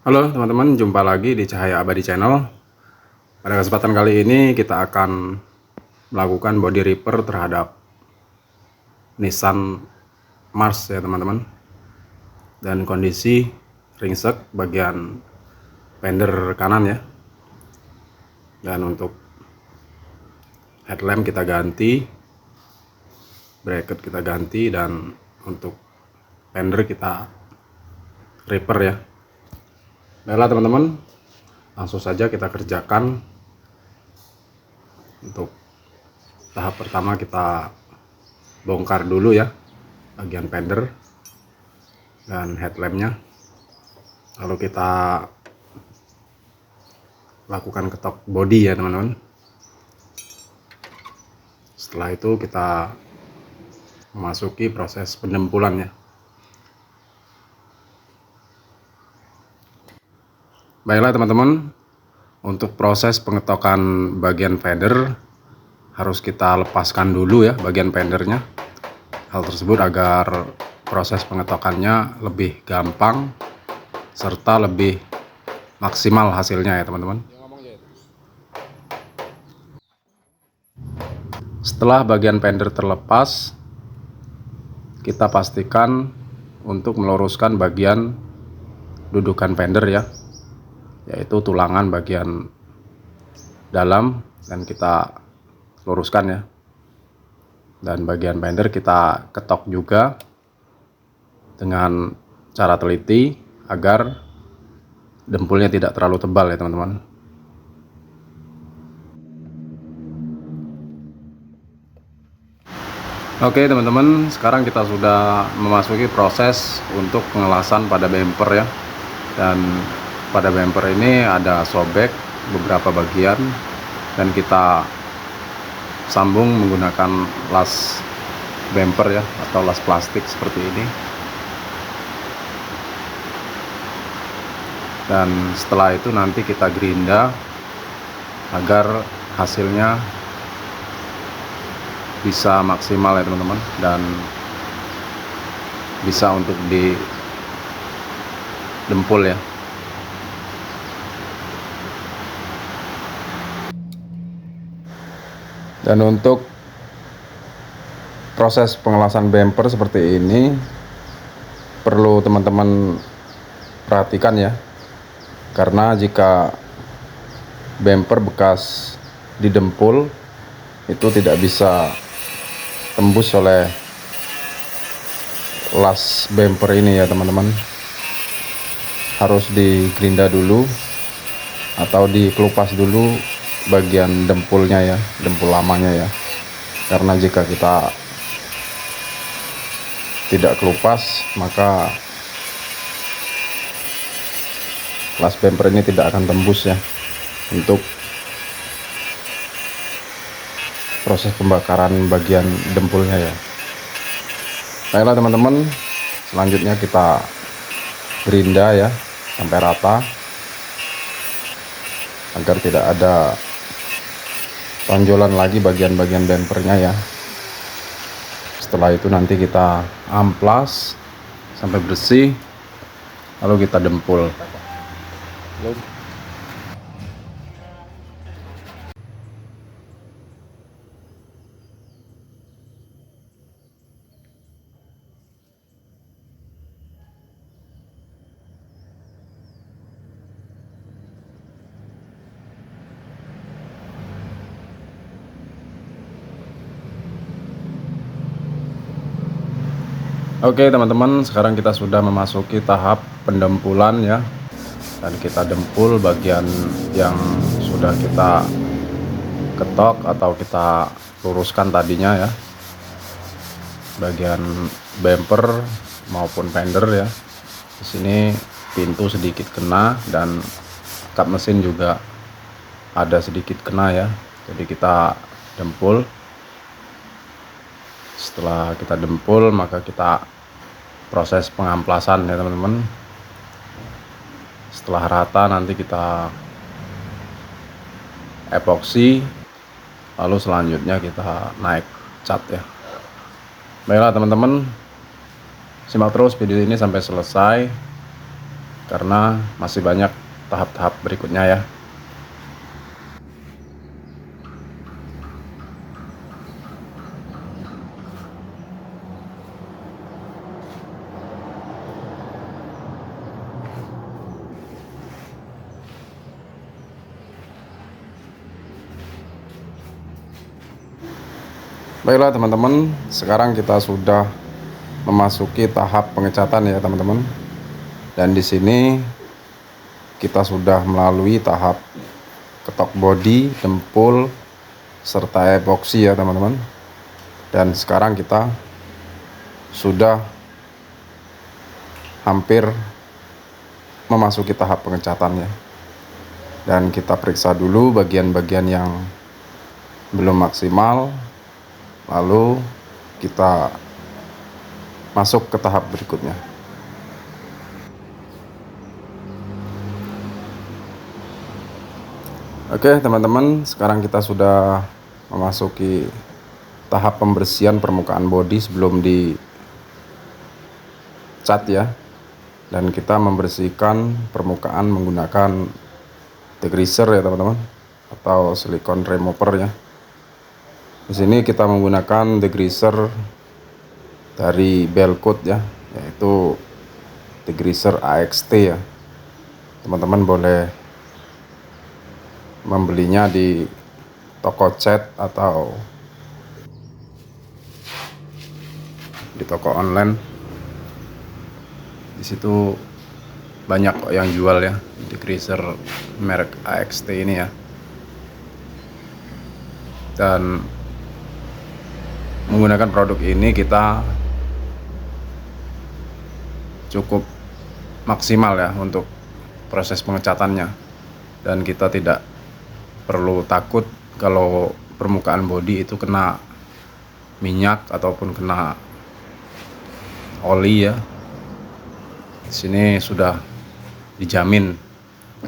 Halo teman-teman, jumpa lagi di Cahaya Abadi Channel. Pada kesempatan kali ini kita akan melakukan body repair terhadap Nissan Mars ya teman-teman. Dan kondisi ringsek bagian fender kanan ya. Dan untuk headlamp kita ganti, bracket kita ganti, dan untuk fender kita repair ya. Baiklah teman-teman, langsung saja kita kerjakan. Untuk tahap pertama kita bongkar dulu ya bagian fender dan headlampnya, lalu kita lakukan ketok bodi ya teman-teman. Setelah itu kita memasuki proses pendempulan ya. Baiklah teman-teman, untuk proses pengetokan bagian fender harus kita lepaskan dulu ya bagian fendernya. Hal tersebut agar proses pengetokannya lebih gampang serta lebih maksimal hasilnya ya teman-teman. Setelah bagian fender terlepas, kita pastikan untuk meluruskan bagian dudukan fender ya, yaitu tulangan bagian dalam, dan kita luruskan ya. Dan bagian fender kita ketok juga dengan cara teliti agar dempulnya tidak terlalu tebal ya teman-teman. Oke teman-teman, sekarang kita sudah memasuki proses untuk pengelasan pada bumper ya. Dan pada bumper ini ada sobek beberapa bagian dan kita sambung menggunakan las bumper ya, atau las plastik seperti ini. Dan setelah itu nanti kita gerinda agar hasilnya bisa maksimal ya teman-teman, dan bisa untuk didempul ya. Dan untuk proses pengelasan bumper seperti ini perlu teman-teman perhatikan ya, karena jika bumper bekas didempul itu tidak bisa tembus oleh las bumper ini ya teman-teman. Harus digerinda dulu atau dikelupas dulu bagian dempulnya ya, dempul lamanya ya. Karena jika kita tidak kelupas, maka las bumper ini tidak akan tembus ya untuk proses pembakaran bagian dempulnya ya. Baiklah teman-teman, selanjutnya kita gerinda ya sampai rata agar tidak ada tonjolan lagi bagian-bagian bumpernya ya. Setelah itu nanti kita amplas sampai bersih, lalu kita dempul. Oke teman-teman, sekarang kita sudah memasuki tahap pendempulan ya. Dan kita dempul bagian yang sudah kita ketok atau kita luruskan tadinya ya, bagian bumper maupun fender ya. Di sini pintu sedikit kena dan kap mesin juga ada sedikit kena ya. Jadi kita dempul. Setelah kita dempul, maka kita proses pengamplasan ya teman-teman. Setelah rata nanti kita epoksi, lalu selanjutnya kita naik cat ya. Baiklah teman-teman, simak terus video ini sampai selesai karena masih banyak tahap-tahap berikutnya ya. Baiklah teman-teman, sekarang kita sudah memasuki tahap pengecatan ya teman-teman. Dan di sini kita sudah melalui tahap ketok bodi, dempul, serta epoksi ya teman-teman. Dan sekarang kita sudah hampir memasuki tahap pengecatan ya. Dan kita periksa dulu bagian-bagian yang belum maksimal, lalu kita masuk ke tahap berikutnya. Oke teman-teman, sekarang kita sudah memasuki tahap pembersihan permukaan bodi sebelum dicat ya. Dan kita membersihkan permukaan menggunakan degreaser ya teman-teman, atau silikon remover ya. Di sini kita menggunakan degreaser dari Belcoat ya, yaitu degreaser AXT ya. Teman-teman boleh membelinya di toko cat atau di toko online. Di situ banyak kok yang jual ya degreaser merek AXT ini ya. Dan menggunakan produk ini kita cukup maksimal ya untuk proses pengecatannya, dan kita tidak perlu takut kalau permukaan bodi itu kena minyak ataupun kena oli ya. Di sini sudah dijamin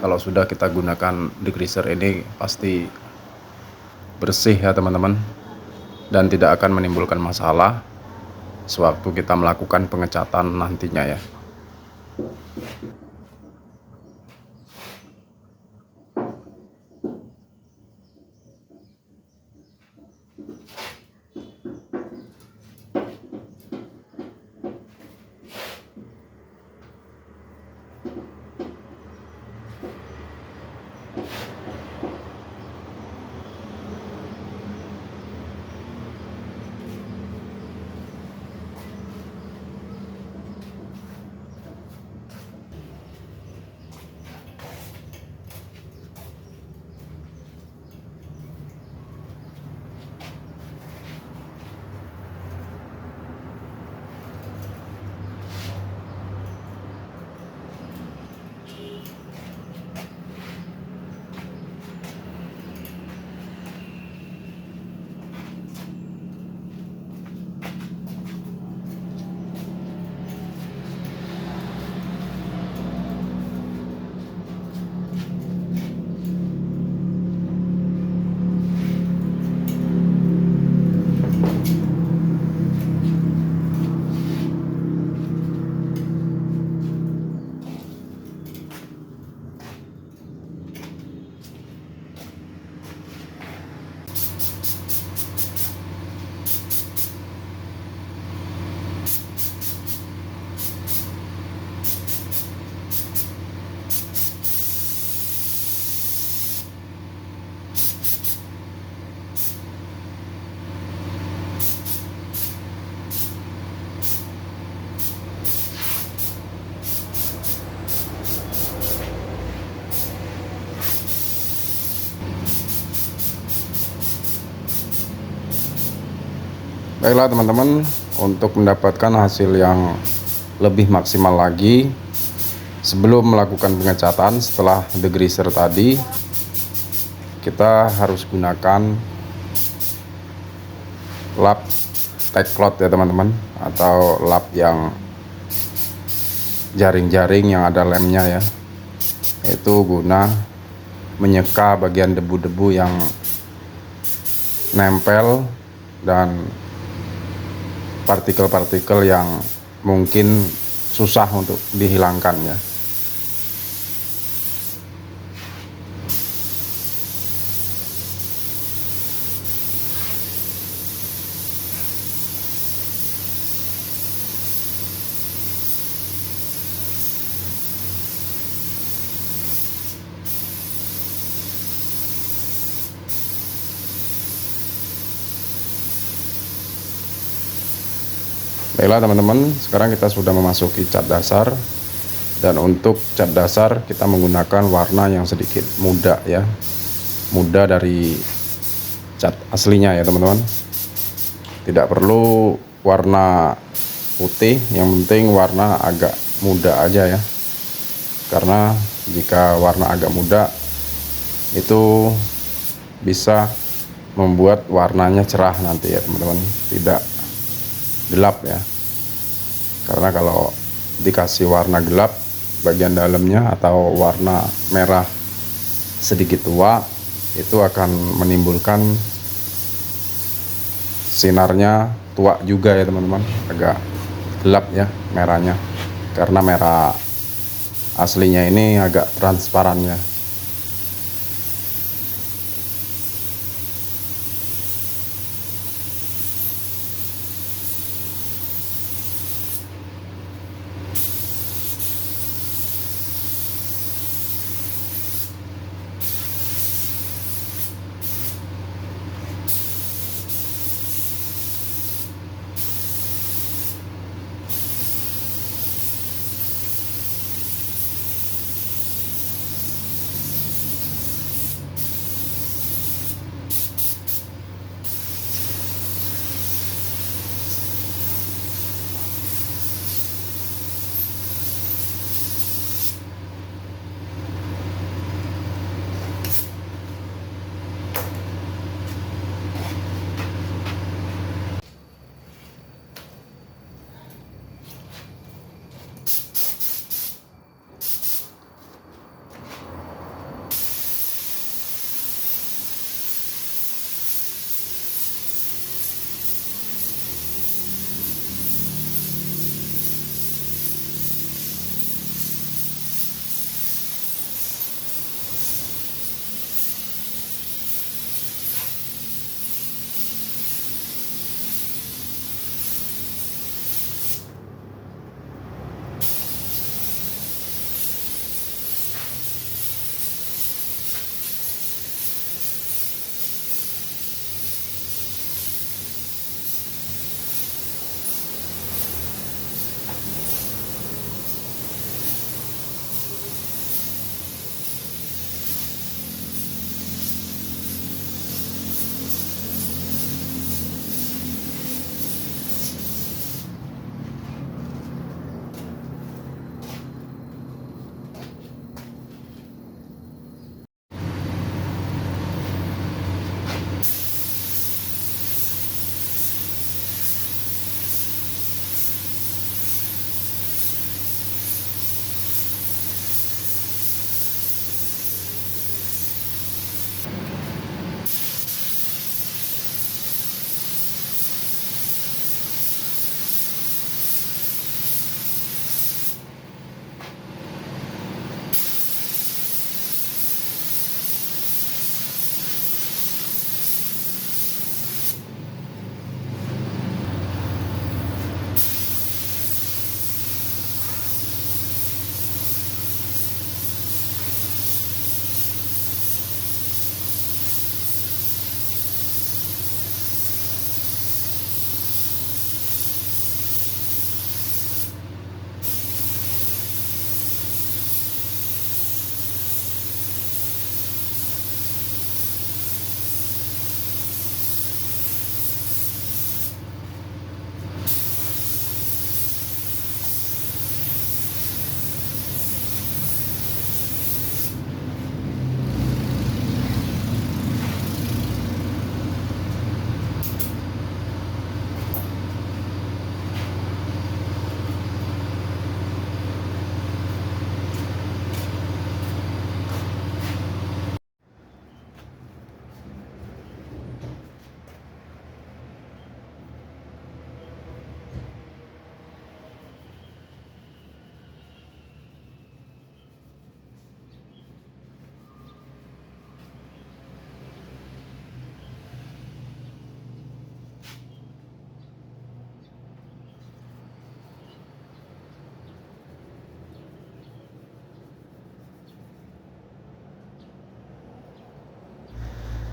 kalau sudah kita gunakan degreaser ini pasti bersih ya teman-teman, dan tidak akan menimbulkan masalah sewaktu kita melakukan pengecatan nantinya ya. Baiklah teman-teman, untuk mendapatkan hasil yang lebih maksimal lagi sebelum melakukan pengecatan setelah degreaser tadi, kita harus gunakan lap tacklot ya teman-teman, atau lap yang jaring-jaring yang ada lemnya ya, itu guna menyeka bagian debu-debu yang nempel dan partikel-partikel yang mungkin susah untuk dihilangkan ya. Baiklah teman-teman, sekarang kita sudah memasuki cat dasar. Dan untuk cat dasar kita menggunakan warna yang sedikit muda ya, muda dari cat aslinya ya teman-teman. Tidak perlu warna putih, yang penting warna agak muda aja ya. Karena jika warna agak muda itu bisa membuat warnanya cerah nanti ya teman-teman, tidak gelap ya. Karena kalau dikasih warna gelap bagian dalamnya atau warna merah sedikit tua, itu akan menimbulkan sinarnya tua juga ya teman-teman, agak gelap ya merahnya, karena merah aslinya ini agak transparan ya.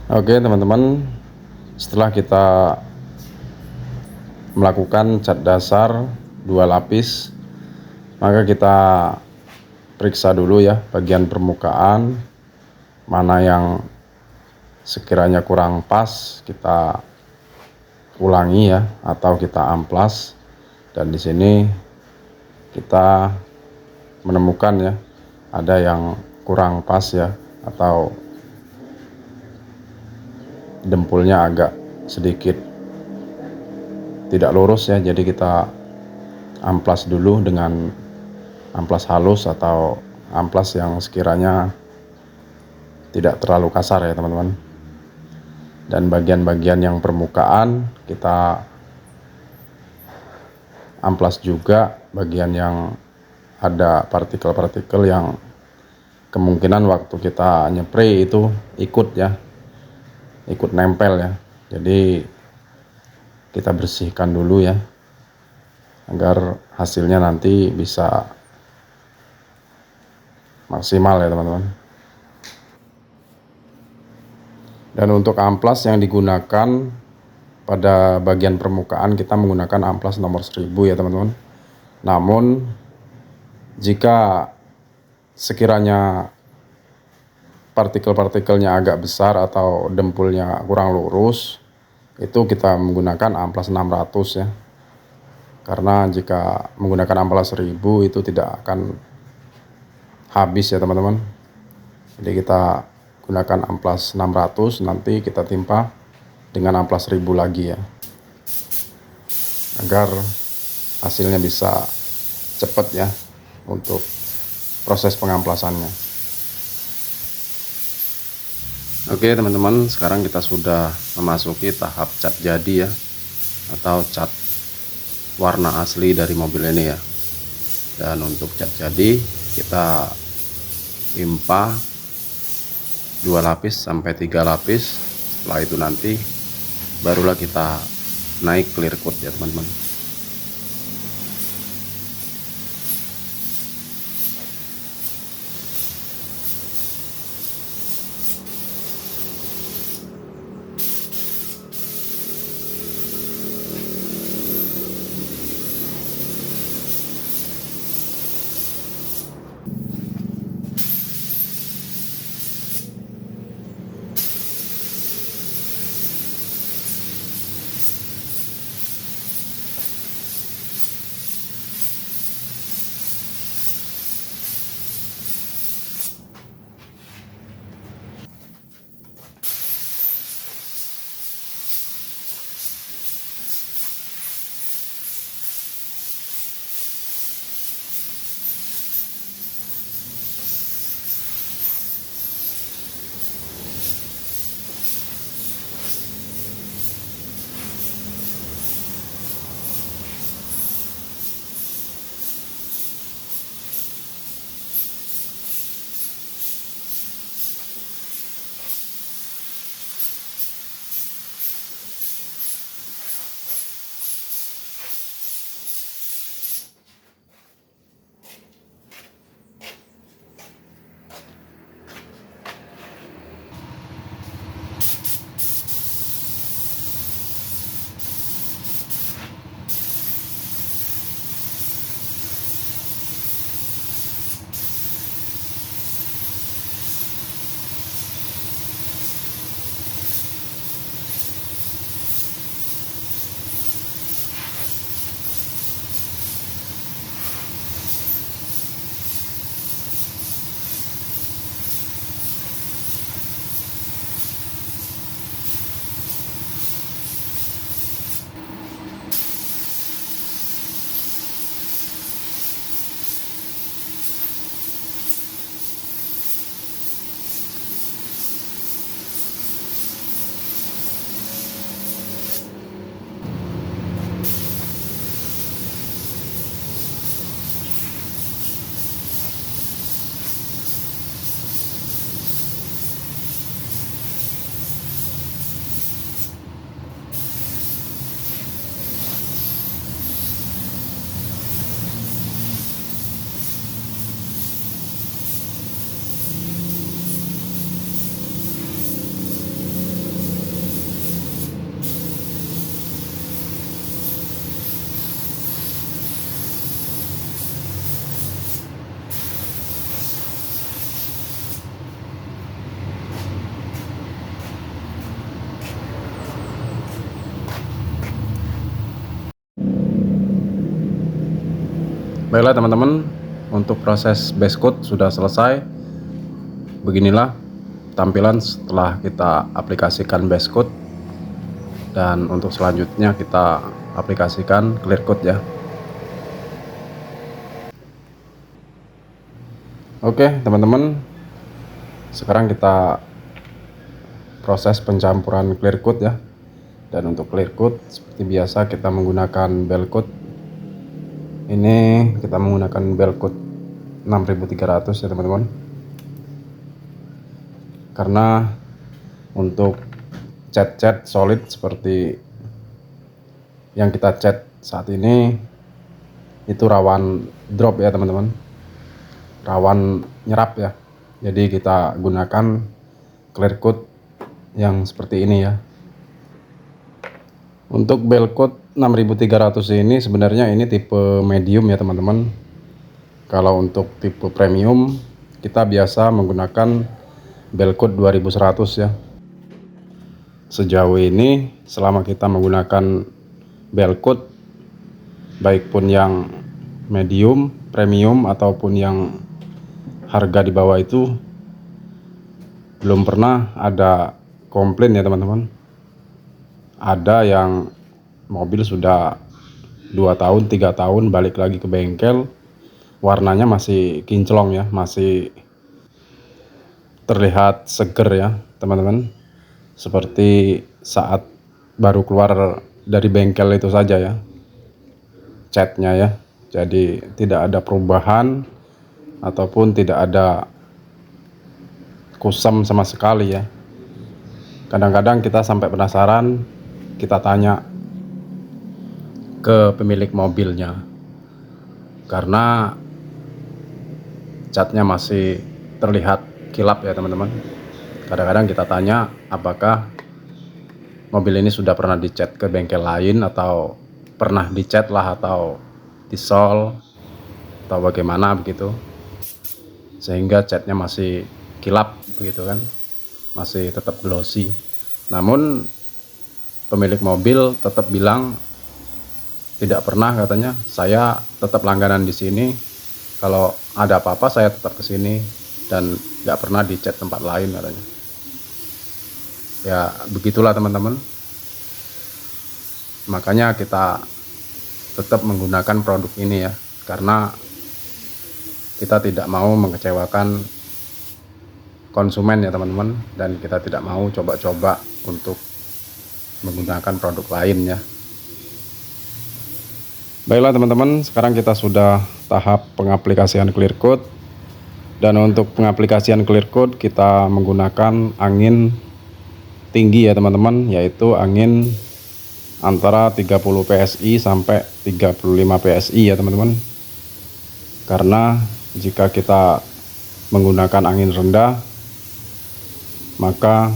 Oke teman-teman, setelah kita melakukan cat dasar 2 lapis, maka kita periksa dulu ya bagian permukaan mana yang sekiranya kurang pas, kita ulangi ya atau kita amplas. Dan di sini kita menemukan ya ada yang kurang pas ya, atau dempulnya agak sedikit tidak lurus ya. Jadi kita amplas dulu dengan amplas halus atau amplas yang sekiranya tidak terlalu kasar ya teman-teman. Dan bagian-bagian yang permukaan kita amplas juga bagian yang ada partikel-partikel yang kemungkinan waktu kita nyepray itu ikut nempel ya. Jadi kita bersihkan dulu ya agar hasilnya nanti bisa maksimal ya teman-teman. Dan untuk amplas yang digunakan pada bagian permukaan kita menggunakan amplas nomor 1000 ya teman-teman. Namun jika sekiranya partikel-partikelnya agak besar atau dempulnya kurang lurus, itu kita menggunakan amplas 600 ya. Karena jika menggunakan amplas 1000 itu tidak akan habis ya teman-teman. Jadi kita gunakan amplas 600, nanti kita timpa dengan amplas 1000 lagi ya, agar hasilnya bisa cepat ya untuk proses pengamplasannya. Oke teman-teman, sekarang kita sudah memasuki tahap cat jadi ya, atau cat warna asli dari mobil ini ya. Dan untuk cat jadi kita timpa 2 lapis sampai 3 lapis. Setelah itu nanti barulah kita naik clear coat ya teman-teman. Baiklah teman-teman, untuk proses base coat sudah selesai. Beginilah tampilan setelah kita aplikasikan base coat, dan untuk selanjutnya kita aplikasikan clear coat ya. Oke teman-teman, sekarang kita proses pencampuran clear coat ya. Dan untuk clear coat seperti biasa kita menggunakan bell coat. Ini kita menggunakan bell coat 6300 ya teman-teman. Karena untuk cat solid seperti yang kita cat saat ini itu rawan drop ya teman-teman, rawan nyerap ya. Jadi kita gunakan clear coat yang seperti ini ya. Untuk bell coat 6300 ini sebenarnya ini tipe medium ya teman-teman. Kalau untuk tipe premium kita biasa menggunakan bell coat 2100 ya. Sejauh ini selama kita menggunakan bell coat baik pun yang medium, premium ataupun yang harga di bawah itu belum pernah ada komplain ya teman-teman. Ada yang mobil sudah 2 tahun 3 tahun balik lagi ke bengkel, warnanya masih kinclong ya, masih terlihat seger ya teman-teman, seperti saat baru keluar dari bengkel itu saja ya catnya ya. Jadi tidak ada perubahan ataupun tidak ada kusam sama sekali ya. Kadang-kadang kita sampai penasaran, kita tanya ke pemilik mobilnya karena catnya masih terlihat kilap ya teman-teman. Kadang-kadang kita tanya apakah mobil ini sudah pernah dicat ke bengkel lain atau pernah dicat lah atau disol atau bagaimana begitu, sehingga catnya masih kilap begitu kan, masih tetap glossy. Namun pemilik mobil tetap bilang tidak pernah, katanya saya tetap langganan di sini, kalau ada apa-apa saya tetap ke sini dan nggak pernah dicat tempat lain katanya. Ya begitulah teman-teman, makanya kita tetap menggunakan produk ini ya, karena kita tidak mau mengecewakan konsumen ya teman-teman, dan kita tidak mau coba-coba untuk menggunakan produk lain ya. Baiklah teman-teman, sekarang kita sudah tahap pengaplikasian clear coat, dan untuk pengaplikasian clear coat kita menggunakan angin tinggi ya teman-teman, yaitu angin antara 30 PSI sampai 35 PSI ya teman-teman. Karena jika kita menggunakan angin rendah maka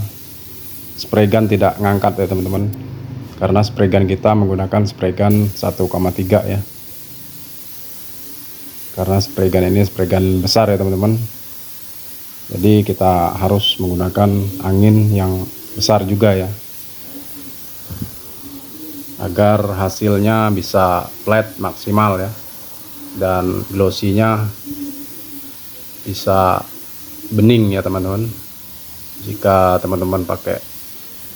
spray gun tidak ngangkat ya teman-teman, karena spray gun kita menggunakan spray gun 1,3 ya. Karena spray gun ini spray gun besar ya teman-teman, jadi kita harus menggunakan angin yang besar juga ya, agar hasilnya bisa flat maksimal ya, dan glossy-nya bisa bening ya teman-teman. Jika teman-teman pakai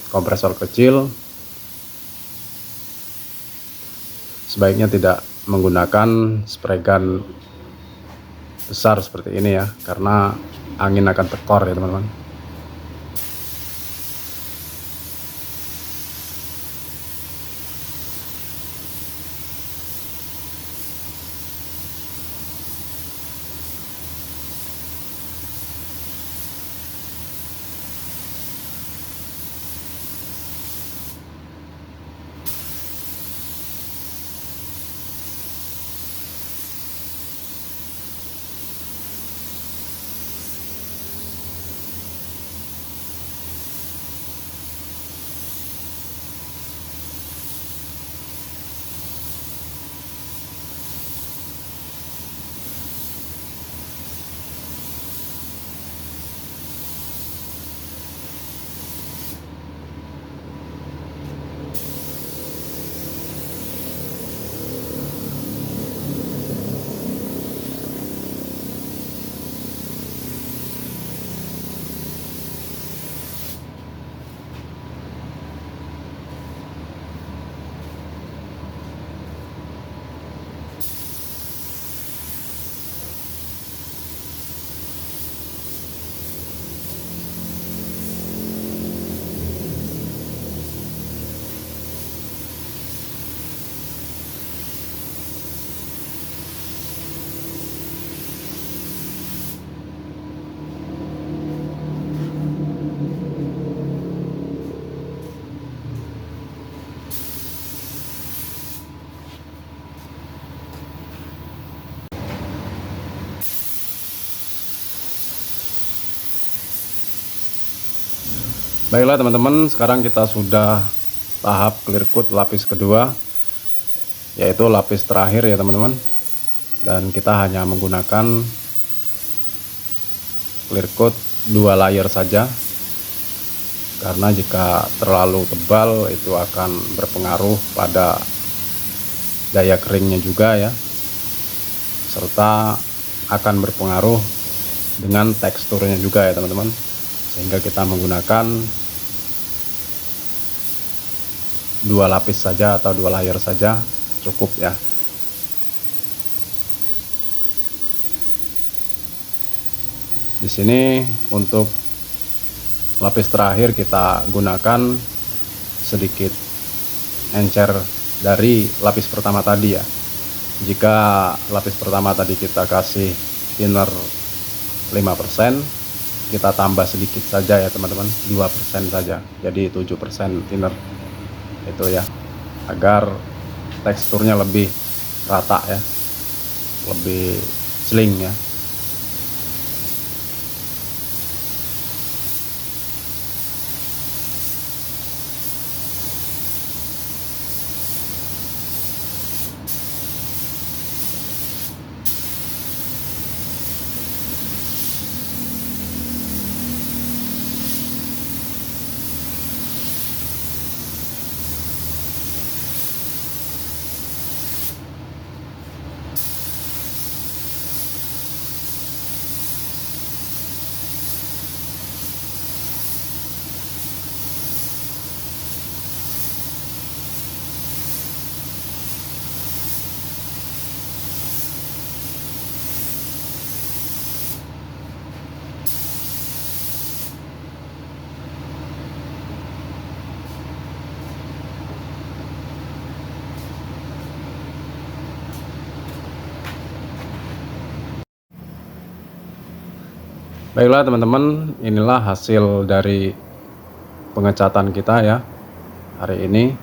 kompresor kecil, sebaiknya tidak menggunakan spray gun besar seperti ini ya, karena angin akan tekor ya teman-teman. Baiklah teman-teman, sekarang kita sudah tahap clear coat lapis kedua, yaitu lapis terakhir ya teman-teman. Dan kita hanya menggunakan clear coat 2 layer saja, karena jika terlalu tebal itu akan berpengaruh pada daya keringnya juga ya, serta akan berpengaruh dengan teksturnya juga ya teman-teman, sehingga kita menggunakan 2 lapis saja atau 2 layer saja cukup ya. Di sini untuk lapis terakhir kita gunakan sedikit encer dari lapis pertama tadi ya. Jika lapis pertama tadi kita kasih thinner 5%, kita tambah sedikit saja ya teman-teman, 2% saja, jadi 7% thinner itu ya, agar teksturnya lebih rata ya, lebih sling ya. Baiklah teman-teman, inilah hasil dari pengecatan kita ya hari ini,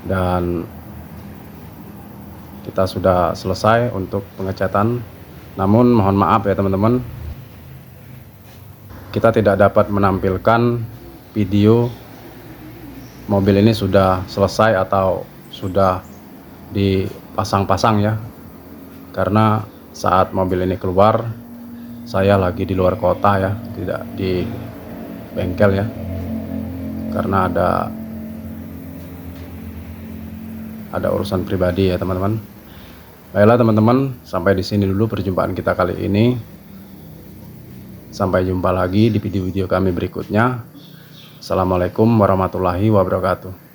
dan kita sudah selesai untuk pengecatan. Namun mohon maaf ya teman-teman, kita tidak dapat menampilkan video mobil ini sudah selesai atau sudah dipasang-pasang ya, karena saat mobil ini keluar saya lagi di luar kota ya, tidak di bengkel ya, karena ada urusan pribadi ya teman-teman. Baiklah teman-teman, sampai di sini dulu perjumpaan kita kali ini. Sampai jumpa lagi di video-video kami berikutnya. Assalamualaikum warahmatullahi wabarakatuh.